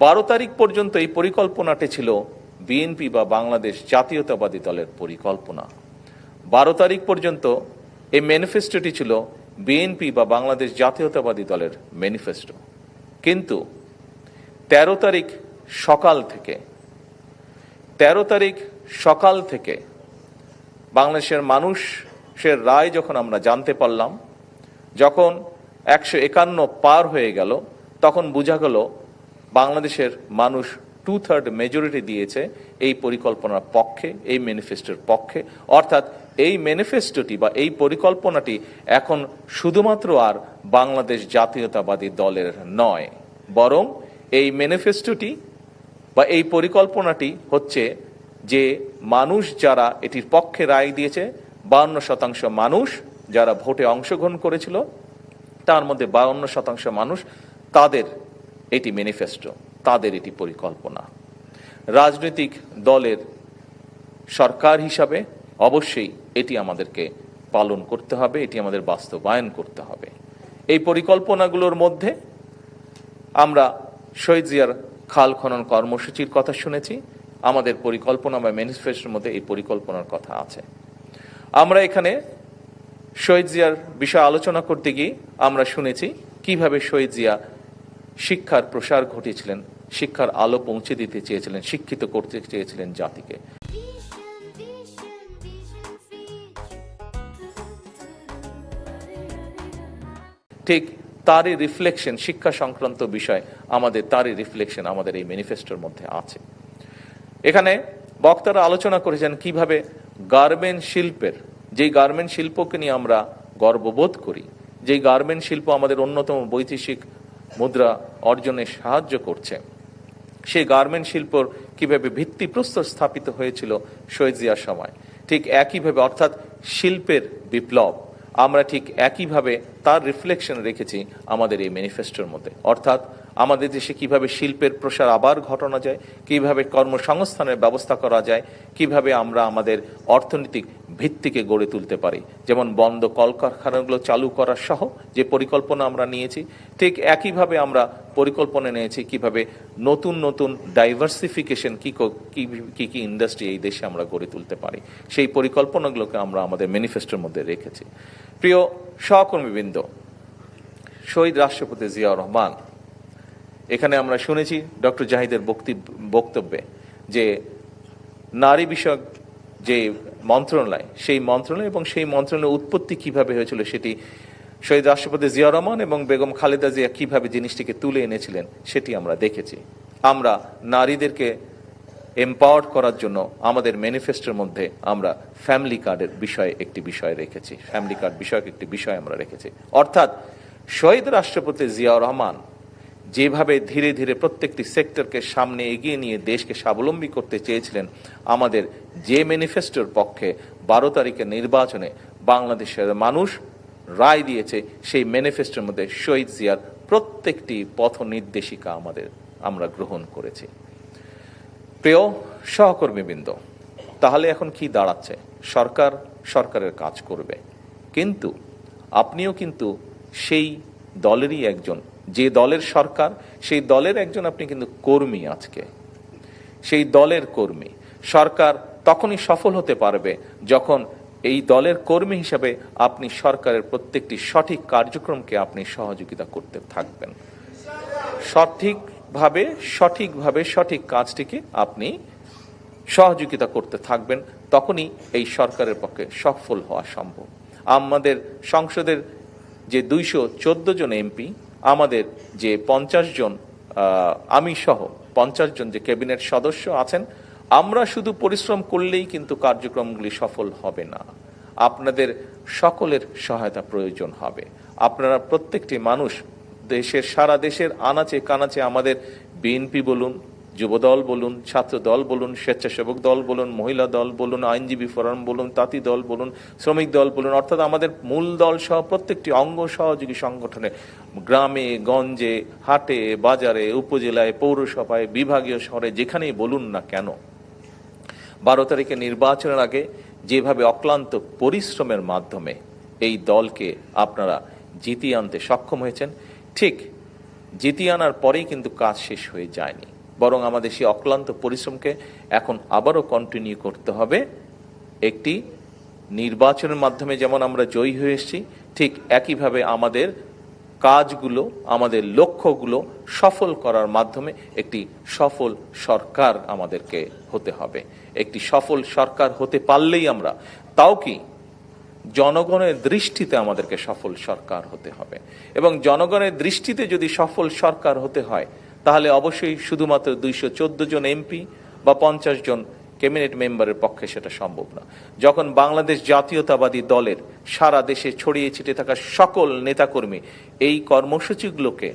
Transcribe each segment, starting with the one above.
12 তারিখ পর্যন্ত এই পরিকল্পনাটি ছিল বিএনপি বা বাংলাদেশ জাতীয়তাবাদী দলের পরিকল্পনা। 12 তারিখ পর্যন্ত এই ম্যানিফেস্টোটি ছিল বিএনপি বা বাংলাদেশ জাতীয়তাবাদী দলের ম্যানিফেস্টো। কিন্তু 13 তারিখ সকাল থেকে বাংলাদেশের মানুষের রায় যখন আমরা জানতে পারলাম, যখন 151 পার হয়ে গেল, তখন বোঝা গেল বাংলাদেশের মানুষ 2/3 মেজরিটি দিয়েছে এই পরিকল্পনার পক্ষে, এই ম্যানিফেস্টোর পক্ষে। অর্থাৎ এই ম্যানিফেস্টোটি বা এই পরিকল্পনাটি এখন শুধুমাত্র আর বাংলাদেশ জাতীয়তাবাদী দলের নয়, বরং এই ম্যানিফেস্টোটি বা এই পরিকল্পনাটি হচ্ছে যে মানুষ যারা এটির পক্ষে রায় দিয়েছে, 52% মানুষ যারা ভোটে অংশগ্রহণ করেছিল, তার মধ্যে 52% মানুষ, তাদের এটি ম্যানিফেস্টো, তাদের এটি পরিকল্পনা। রাজনৈতিক দলের সরকার হিসাবে অবশ্যই এটি আমাদেরকে পালন করতে হবে, এটি আমাদের বাস্তবায়ন করতে হবে। এই পরিকল্পনাগুলোর মধ্যে আমরা শহীদ জিয়ার খাল খনন কর্মসূচির কথা শুনেছি, আমাদের পরিকল্পনা বা ম্যানিফেস্টোর মধ্যে এই পরিকল্পনার কথা আছে। আমরা এখানে শহীদ জিয়ার বিষয়ে আলোচনা করতে গিয়ে আমরা শুনেছি কিভাবে শহীদ জিয়া শিক্ষার প্রসার ঘটিয়েছিলেন, শিক্ষার আলো পৌঁছে দিতে চেয়েছিলেন, শিক্ষিত করতে চেয়েছিলেন জাতিকে। ঠিক তারই রিফ্লেকশন, শিক্ষা সংক্রান্ত বিষয় তারই রিফ্লেকশন আমাদের এই ম্যানিফেস্টোর মধ্যে আছে। এখানে বক্তারা আলোচনা করেছেন কিভাবে গার্মেন্ট শিল্পের, যেই গার্মেন্ট শিল্পকে নিয়ে আমরা গর্ববোধ করি, যেই গার্মেন্ট শিল্প আমাদের অন্যতম বৈদেশিক মুদ্রা অর্জনে সাহায্য করছে, সেই গার্মেন্ট শিল্পর কিভাবে ভিত্তিপ্রস্তর স্থাপিত হয়েছিল শহীদ জিয়ার সময়, ঠিক একইভাবে অর্থাৎ শিল্পের বিপ্লব আমরা ঠিক একইভাবে তার রিফ্লেকশন রেখেছি আমাদের এই ম্যানিফেস্টোর মধ্যে। অর্থাৎ আমাদের দেশে কিভাবে শিল্পের প্রসার আবার ঘটানো যায়, কিভাবে কর্মসংস্থানের ব্যবস্থা করা যায়, কিভাবে আমরা আমাদের অর্থনৈতিক ভিত্তিকে গড়ে তুলতে পারি। যেমন বন্ধ কলকারখানাগুলো চালু করার সহ যে পরিকল্পনা আমরা নিয়েছি, ঠিক একইভাবে আমরা পরিকল্পনা নিয়েছি কিভাবে নতুন নতুন ডাইভার্সিফিকেশন কি ইন্ডাস্ট্রি এই দেশে আমরা গড়ে তুলতে পারি, সেই পরিকল্পনাগুলোকে আমরা আমাদের ম্যানিফেস্টোর মধ্যে রেখেছি। প্রিয় সহকর্মীবৃন্দ, শহীদ রাষ্ট্রপতি জিয়াউর রহমান, এখানে আমরা শুনেছি ডক্টর জাহিদের বক্তব্যে যে নারী বিষয়ক যে মন্ত্রণালয়, সেই মন্ত্রণালয় এবং সেই মন্ত্রণালয়ের উৎপত্তি কিভাবে হয়েছিল সেটি শহীদ রাষ্ট্রপতি জিয়াউর রহমান এবং বেগম খালেদা জিয়া কিভাবে জিনিসটিকে তুলে এনেছিলেন সেটি আমরা দেখেছি। আমরা নারীদেরকে এম্পাওয়ার্ড করার জন্য আমাদের ম্যানিফেস্টোর মধ্যে আমরা ফ্যামিলি কার্ডের বিষয়ে একটি বিষয় রেখেছি, ফ্যামিলি কার্ড বিষয়ক একটি বিষয় আমরা রেখেছি। অর্থাৎ শহীদ রাষ্ট্রপতি জিয়াউর রহমান যেভাবে ধীরে ধীরে প্রত্যেকটি সেক্টরকে সামনে এগিয়ে নিয়ে দেশকে স্বাবলম্বী করতে চেয়েছিলেন, আমাদের যে ম্যানিফেস্টোর পক্ষে 12 তারিখের নির্বাচনে বাংলাদেশের মানুষ রায় দিয়েছে, সেই ম্যানিফেস্টোর মধ্যে শহীদ জিয়ার প্রত্যেকটি পথ নির্দেশিকা আমরা গ্রহণ করেছি। প্রিয় সহকর্মীবৃন্দ, তাহলে এখন কি দাঁড়াচ্ছে? সরকারের কাজ করবে, কিন্তু আপনিও কিন্তু সেই দলেরই একজন, যে দলের সরকার সেই দলের একজন আপনি কিন্তু কর্মী। আজকে সেই দলের কর্মী। সরকার তখনই সফল হতে পারবে যখন এই দলের কর্মী হিসাবে আপনি সরকারের প্রত্যেকটি সঠিক কার্যক্রমকে আপনি সহযোগিতা করতে থাকবেন, সঠিকভাবে সঠিক কাজটিকে আপনি সহযোগিতা করতে থাকবেন, তখনই এই সরকারের পক্ষে সফল হওয়া সম্ভব। আমাদের সংসদের যে 214 জন এমপি, আমাদের যে 50 জন, আমি সহ 50 জন যে ক্যাবিনেট সদস্য আছেন, আমরা শুধু পরিশ্রম করলেই কিন্তু কার্যক্রমগুলি সফল হবে না। আপনাদের সকলের সহায়তা প্রয়োজন হবে। আপনারা প্রত্যেকটি মানুষ, সারা দেশের আনাচে কানাচে, আমাদের বিএনপি বলুন, যুবদল বলুন, ছাত্র দল বলুন, স্বেচ্ছাসেবক দল বলুন, মহিলা দল বলুন, আইনজীবী ফোরাম বলুন, তাঁতি দল বলুন, শ্রমিক দল বলুন, অর্থাৎ আমাদের মূল দল সহ প্রত্যেকটি অঙ্গ সহযোগী সংগঠনে গ্রামে গঞ্জে, হাটে বাজারে, উপজেলায়, পৌরসভায়, বিভাগীয় শহরে, যেখানেই বলুন না কেন, 12 তারিখে নির্বাচনের আগে যেভাবে অক্লান্ত পরিশ্রমের মাধ্যমে এই দলকে আপনারা জিতিয়ে আনতে সক্ষম হয়েছেন, ঠিক জিতিয়ে আনার পরেই কিন্তু কাজ শেষ হয়ে যায়নি, বরং আমাদের সেই অক্লান্ত পরিশ্রমকে এখন আবারও কন্টিনিউ করতে হবে। একটি নির্বাচনের মাধ্যমে যেমন আমরা জয়ী হয়ে এসেছি, ঠিক একইভাবে আমাদের কাজগুলো, আমাদের লক্ষ্যগুলো সফল করার মাধ্যমে একটি সফল সরকার আমাদেরকে হতে হবে। একটি সফল সরকার হতে পারলেই আমরা, তাও কি জনগণের দৃষ্টিতে আমাদেরকে সফল সরকার হতে হবে, এবং জনগণের দৃষ্টিতে যদি সফল সরকার হতে হয় তাহলে অবশ্যই শুধুমাত্র 214 জন এমপি বা 50 জন ক্যাবিনেট মেম্বারের পক্ষে সেটা সম্ভব না। যখন বাংলাদেশ জাতীয়তাবাদী দলের সারা দেশে ছড়িয়ে ছিটে থাকা সকল নেতাকর্মী এই কর্মসূচিগুলোকে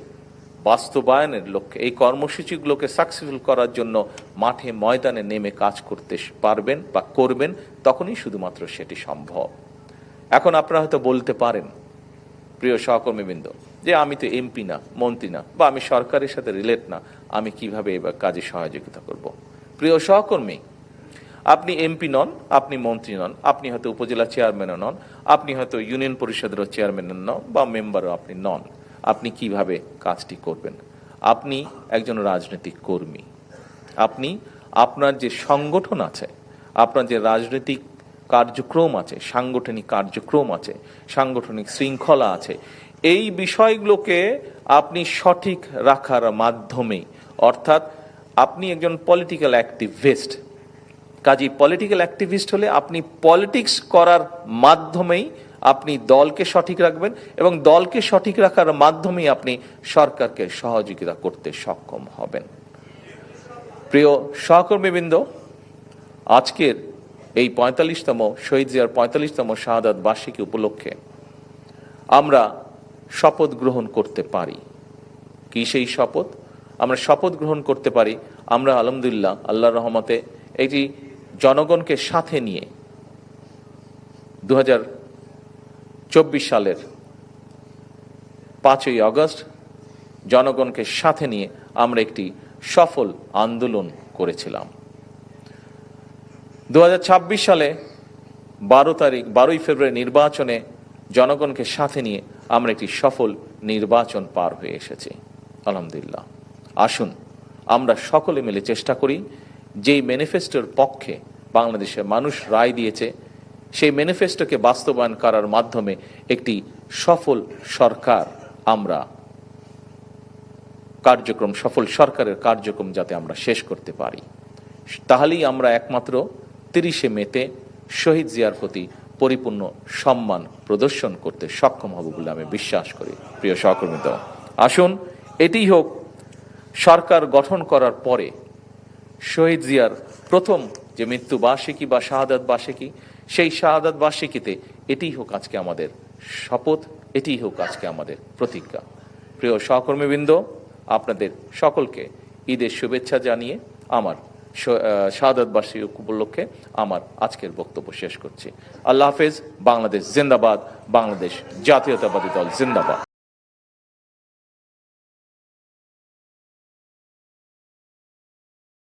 বাস্তবায়নের লক্ষ্যে, এই কর্মসূচিগুলোকে সাকসেসফুল করার জন্য মাঠে ময়দানে নেমে কাজ করতে পারবেন বা করবেন, তখনই শুধুমাত্র সেটি সম্ভব। এখন আপনারা হয়তো বলতে পারেন, প্রিয় সহকর্মীবৃন্দ, যে আমি তো এমপি না, মন্ত্রী না, বা আমি সরকারের সাথে রিলেট না, আমি কিভাবে এবার কাজে সহযোগিতা করব? প্রিয় সহকর্মী, আপনি এমপি নন, আপনি মন্ত্রী নন, আপনি হয়তো উপজেলা চেয়ারম্যানও নন, আপনি হয়তো ইউনিয়ন পরিষদেরও চেয়ারম্যান নন বা মেম্বারও আপনি নন। আপনি কিভাবে কাজটি করবেন? আপনি একজন রাজনৈতিক কর্মী। আপনি আপনার যে সংগঠন আছে, আপনার যে রাজনৈতিক কার্যক্রম আছে, সাংগঠনিক কার্যক্রম আছে, সাংগঠনিক শৃঙ্খলা আছে, এই বিষয়গুলোকে আপনি সঠিক রাখার মাধ্যমে, অর্থাৎ আপনি একজন পলিটিক্যাল অ্যাক্টিভিস্ট। কাজী পলিটিক্যাল অ্যাক্টিভিস্ট হলে আপনি পলিটিক্স করার মাধ্যমেই আপনি দলকে সঠিক রাখবেন, এবং দলকে সঠিক রাখার মাধ্যমেই আপনি সরকারকে সহযোগিতা করতে সক্ষম হবেন। প্রিয় সহকর্মীবৃন্দ, আজকের এই 45তম শহীদ জিয়ার 45তম শাহাদাত বার্ষিকী উপলক্ষে আমরা শপথ গ্রহণ করতে পারি। কি সেই শপথ? আমরা শপথ গ্রহণ করতে পারি, আমরা আলহামদুলিল্লাহ আল্লাহর রহমতে এটি জনগণকে সাথে নিয়ে 2024 সালের 5ই আগস্ট জনগণকে সাথে নিয়ে আমরা একটি সফল আন্দোলন করেছিলাম। 2026 সালে 12ই ফেব্রুয়ারি নির্বাচনে জনগণকে সাথে নিয়ে আমরা একটি সফল নির্বাচন পার হয়ে এসেছি আলহামদুলিল্লাহ। আসুন আমরা সকলে মিলে চেষ্টা করি, যেই ম্যানিফেস্টোর পক্ষে বাংলাদেশের মানুষ রায় দিয়েছে, সেই ম্যানিফেস্টোকে বাস্তবায়ন করার মাধ্যমে একটি সফল সরকার আমরা কার্যক্রম, সফল সরকারের কার্যক্রম যাতে আমরা শেষ করতে পারি, তাহলেই আমরা একমাত্র 30শে মেতে শহীদ জিয়ার প্রতি পরিপূর্ণ সম্মান প্রদর্শন করতে সক্ষম হব বলে আমি বিশ্বাস করি। প্রিয় সহকর্মীদের, আসুন এটিই হোক সরকার গঠন করার পরে শহীদ জিয়ার প্রথম যে মৃত্যু বার্ষিকী বা শাহাদাত বার্ষিকী, সেই শাহাদাত বার্ষিকীতে এটিই হোক আজকে আমাদের শপথ, এটিই হোক আজকে আমাদের প্রতিজ্ঞা। প্রিয় সহকর্মীবৃন্দ, আপনাদের সকলকে ঈদের শুভেচ্ছা জানিয়ে আমার শাহাদাত বার্ষিকী উপলক্ষে আমার আজকের বক্তব্য শেষ করছি। আল্লাহ হাফেজ। বাংলাদেশ জিন্দাবাদ। বাংলাদেশ জাতীয়তাবাদী দল জিন্দাবাদ।